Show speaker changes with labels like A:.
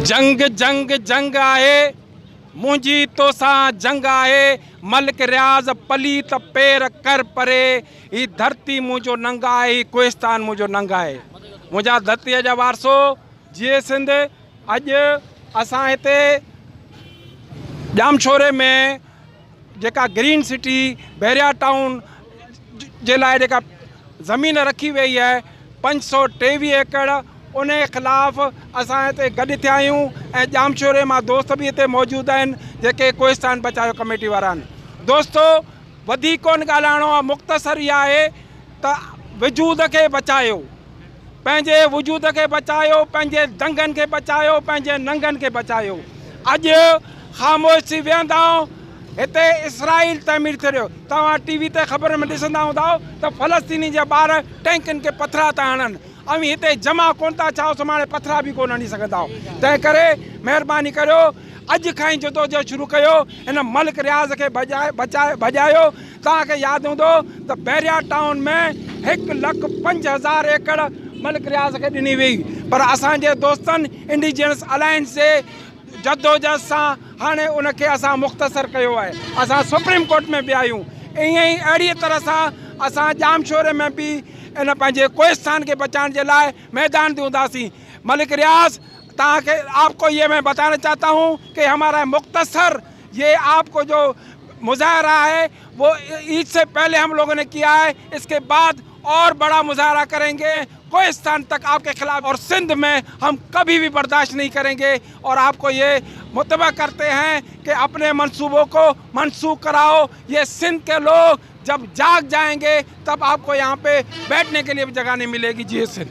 A: जंग जंग जंग आहे मुंहिंजी तोसां जंग आहे मलिक रियाज़ पलीत पेर कर परे ही धरती मुंहिंजो नंग आहे ही कोहिस्तान मुंहिंजो नंग आहे मुंहिंजा धरतीअ जा वारसो जीअं सिंध अॼु असां हिते जामशोरे में जेका ग्रीन सिटी बैरिया टाउन जे लाइ जेका ज़मीन रखी वई आहे 523 एकड़ उन ख़िलाफ़ असां हिते गॾु थिया आहियूं ऐं जामशोरे मां दोस्त बि हिते मौजूदु आहिनि जेके कोहिस्तान बचायो कमेटी वारा आहिनि। दोस्तो वधीक कोन ॻाल्हाइणो आहे, मुख़्तसर इहा आहे त वजूद खे बचायो, पंहिंजे वजूद खे बचायो, पंहिंजे दंगनि खे बचायो, पंहिंजे नंगनि खे बचायो। अॼु ख़ामोश थी वेहंदा हिते इसराइल तमीर थियो। तव्हां टीवी ते ख़बर में ॾिसंदा हूंदव त फ़लस्तीनी जा ॿार टैंकनि खे पथरा था हणनि ऐं हिते जमा कोन था छा सुभाणे पथरा बि कोन हणी सघंदा। तंहिं करे महिरबानी करियो अॼु खां ई जदोजहद शुरू कयो, हिन मलिक रियाज़ खे भॼायो। तव्हांखे यादि हूंदो त बैरिया टाउन में 1,05,000 एकड़ मलिक रियाज़ खे ॾिनी हुई, पर असांजे दोस्तनि इंडिजिनस अलायंस जे जदोजहद सां हाणे उनखे असां मुख़्तसर कयो आहे। असां सुप्रीम कोर्ट में बि आहियूं। ईअं ई अहिड़ी तरह सां असां जामशोरे में बि इन पंहिंजे कोहिस्तान के बचाने के लिए मैदान दूंदासी। मलिक रियाज़ ताकि आपको ये मैं बताना चाहता हूँ कि हमारा मुख्तसर ये आपको जो मुजाहरा है वो ईद से पहले हम लोगों ने किया है, इसके बाद और बड़ा मुजाहरा करेंगे कोहिस्तान तक आपके खिलाफ, और सिंध में हम कभी भी बर्दाश्त नहीं करेंगे। और आपको ये मुतबा करते हैं कि अपने मंसूबों को मनसूख कराओ। ये सिंध के लोग जब जाग जाएंगे तब आपको यहाँ पे बैठने के लिए भी जगह नहीं मिलेगी। जी सिंध।